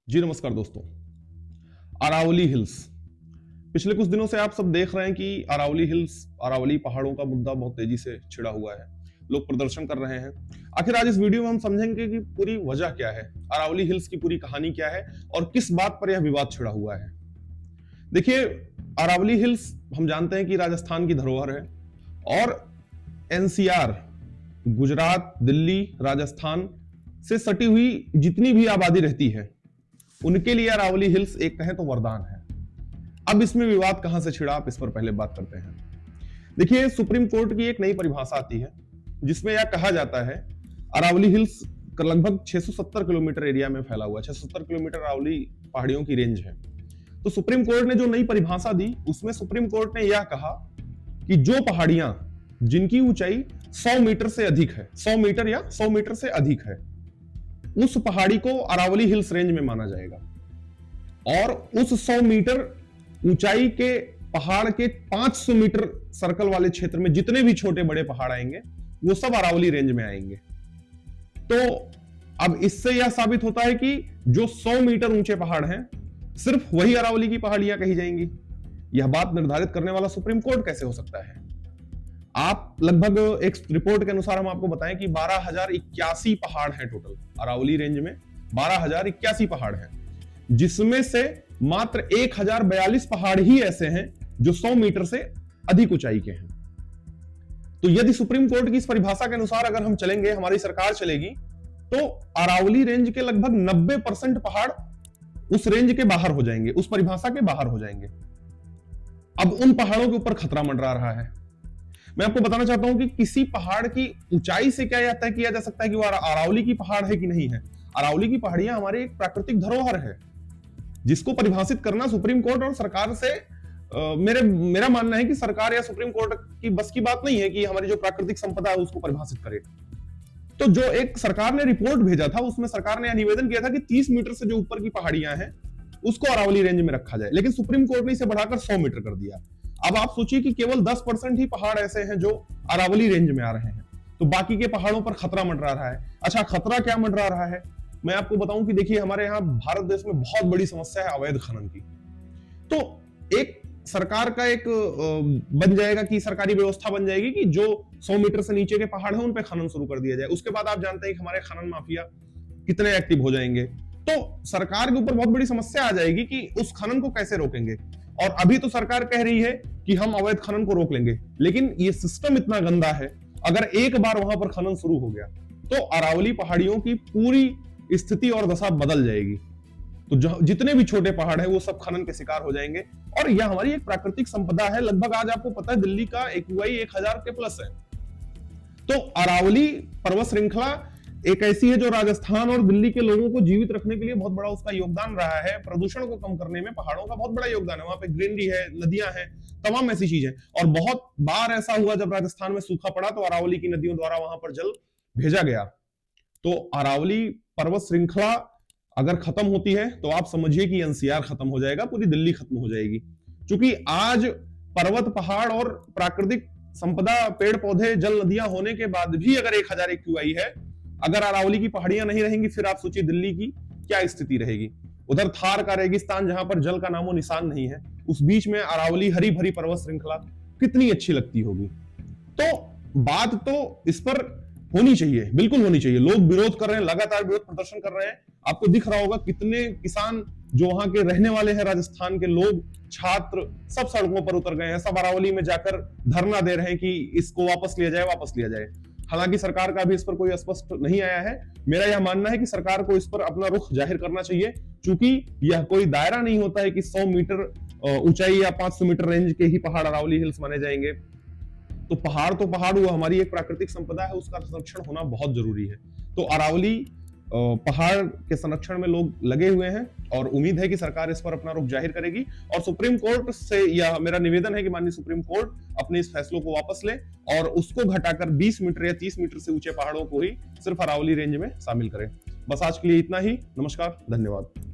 जी नमस्कार दोस्तों। अरावली हिल्स, पिछले कुछ दिनों से आप सब देख रहे हैं कि अरावली हिल्स, अरावली पहाड़ों का मुद्दा बहुत तेजी से छिड़ा हुआ है। लोग प्रदर्शन कर रहे हैं। आखिर आज इस वीडियो में हम समझेंगे कि पूरी वजह क्या है, अरावली हिल्स की पूरी कहानी क्या है और किस बात पर यह विवाद छिड़ा हुआ है। देखिए, अरावली हिल्स हम जानते हैं कि राजस्थान की धरोहर है और एनसीआर, गुजरात, दिल्ली, राजस्थान से सटी हुई जितनी भी आबादी रहती है उनके लिए अरावली हिल्स एक कहें तो वरदान है। अब इसमें विवाद कहां से छिड़ा, आप इस पर पहले बात करते हैं। देखिए, सुप्रीम कोर्ट की एक नई परिभाषा आती है जिसमें यह कहा जाता है अरावली हिल्स लगभग 670 किलोमीटर एरिया में फैला हुआ है। 670 किलोमीटर अरावली पहाड़ियों की रेंज है। तो सुप्रीम कोर्ट ने जो नई परिभाषा दी उसमें सुप्रीम कोर्ट ने यह कहा कि जो पहाड़ियां जिनकी ऊंचाई 100 मीटर से अधिक है, 100 मीटर या 100 मीटर से अधिक है, उस पहाड़ी को अरावली हिल्स रेंज में माना जाएगा। और उस 100 मीटर ऊंचाई के पहाड़ के 500 मीटर सर्कल वाले क्षेत्र में जितने भी छोटे बड़े पहाड़ आएंगे वो सब अरावली रेंज में आएंगे। तो अब इससे यह साबित होता है कि जो 100 मीटर ऊंचे पहाड़ हैं सिर्फ वही अरावली की पहाड़ियां कही जाएंगी। यह बात निर्धारित करने वाला सुप्रीम कोर्ट कैसे हो सकता है? आप लगभग एक रिपोर्ट के अनुसार हम आपको बताएं कि 12,081 पहाड़ हैं टोटल अरावली रेंज में। 12,081 पहाड़ हैं, जिसमें से मात्र 1,042 पहाड़ ही ऐसे हैं जो 100 मीटर से अधिक ऊंचाई के हैं। तो यदि सुप्रीम कोर्ट की इस परिभाषा के अनुसार अगर हम चलेंगे, हमारी सरकार चलेगी, तो अरावली रेंज के लगभग 90% पहाड़ उस रेंज के बाहर हो जाएंगे, उस परिभाषा के बाहर हो जाएंगे। अब उन पहाड़ों के ऊपर खतरा मंडरा रहा है। मैं आपको बताना चाहता हूं कि किसी पहाड़ की ऊंचाई से क्या यह तय किया जा सकता है कि वो अरावली की पहाड़ है कि नहीं है। अरावली की पहाड़ियां हमारी एक प्राकृतिक धरोहर है जिसको परिभाषित करना सुप्रीम कोर्ट और सरकार से मेरा मानना है कि सरकार या सुप्रीम कोर्ट की बस की बात नहीं है कि हमारी जो प्राकृतिक संपदा है उसको परिभाषित करे। तो जो एक सरकार ने रिपोर्ट भेजा था उसमें सरकार ने यह निवेदन किया था कि 30 मीटर से जो ऊपर की पहाड़ियां हैं उसको अरावली रेंज में रखा जाए, लेकिन सुप्रीम कोर्ट ने इसे बढ़ाकर 100 मीटर कर दिया। अब आप सोचिए कि केवल 10% ही पहाड़ ऐसे हैं जो अरावली रेंज में आ रहे हैं, तो बाकी के पहाड़ों पर खतरा मंडरा रहा है। अच्छा, खतरा क्या मंडरा रहा है मैं आपको बताऊं कि देखिए, हमारे यहाँ भारत देश में बहुत बड़ी समस्या है अवैध खनन की। तो एक सरकार का एक बन जाएगा कि सरकारी व्यवस्था बन जाएगी कि जो 100 मीटर से नीचे के पहाड़ हैं उन पे खनन शुरू कर दिया जाए। उसके बाद आप जानते हैं कि हमारे खनन माफिया कितने एक्टिव हो जाएंगे। तो सरकार के ऊपर बहुत बड़ी समस्या आ जाएगी कि उस खनन को कैसे रोकेंगे। और अभी तो सरकार कह रही है कि हम अवैध खनन को रोक लेंगे, लेकिन ये सिस्टम इतना गंदा है, अगर एक बार वहां पर खनन शुरू हो गया तो अरावली पहाड़ियों की पूरी स्थिति और दशा बदल जाएगी। तो जितने भी छोटे पहाड़ हैं वो सब खनन के शिकार हो जाएंगे। और यह हमारी एक प्राकृतिक संपदा है। लगभग आज आपको पता है दिल्ली का एक्यूआई 1000 के प्लस है। तो अरावली पर्वत श्रृंखला एक ऐसी है जो राजस्थान और दिल्ली के लोगों को जीवित रखने के लिए बहुत बड़ा उसका योगदान रहा है। प्रदूषण को कम करने में पहाड़ों का बहुत बड़ा योगदान है। वहां पे ग्रीनरी है, नदियां हैं, तमाम ऐसी चीजें। और बहुत बार ऐसा हुआ जब राजस्थान में सूखा पड़ा तो अरावली की नदियों द्वारा वहां पर जल भेजा गया। तो अरावली पर्वत श्रृंखला अगर खत्म होती है तो आप समझिए कि एनसीआर खत्म हो जाएगा, पूरी दिल्ली खत्म हो जाएगी। क्योंकि आज पर्वत, पहाड़ और प्राकृतिक संपदा, पेड़ पौधे, जल, नदियां होने के बाद भी अगर 1000 एक्यूआई है, अगर अरावली की पहाड़ियां नहीं रहेंगी फिर आप सोचिए दिल्ली की क्या स्थिति रहेगी। उधर थार का रेगिस्तान जहां पर जल का नामो निशान नहीं है, उस बीच में अरावली हरी भरी पर्वत श्रृंखला कितनी अच्छी लगती होगी। तो बात तो इस पर होनी चाहिए, बिल्कुल होनी चाहिए। लोग विरोध कर रहे हैं, लगातार विरोध प्रदर्शन कर रहे हैं। आपको दिख रहा होगा कितने किसान जो वहां के रहने वाले हैं, राजस्थान के लोग, छात्र, सब सड़कों पर उतर गए हैं। सब अरावली में जाकर धरना दे रहे हैं कि इसको वापस लिया जाए, वापस लिया जाए। हालांकि सरकार का भी इस पर कोई स्पष्ट नहीं आया है। मेरा यह मानना है कि सरकार को इस पर अपना रुख जाहिर करना चाहिए, क्योंकि यह कोई दायरा नहीं होता है कि 100 मीटर ऊंचाई या 500 मीटर रेंज के ही पहाड़ अरावली हिल्स माने जाएंगे। तो पहाड़ हुआ, हमारी एक प्राकृतिक संपदा है, उसका संरक्षण होना बहुत जरूरी है। तो अरावली पहाड़ के संरक्षण में लोग लगे हुए हैं और उम्मीद है कि सरकार इस पर अपना रुख जाहिर करेगी। और सुप्रीम कोर्ट से यह मेरा निवेदन है कि माननीय सुप्रीम कोर्ट अपने इस फैसलों को वापस ले और उसको घटाकर 20 मीटर या 30 मीटर से ऊंचे पहाड़ों को ही सिर्फ अरावली रेंज में शामिल करें। बस आज के लिए इतना ही। नमस्कार, धन्यवाद।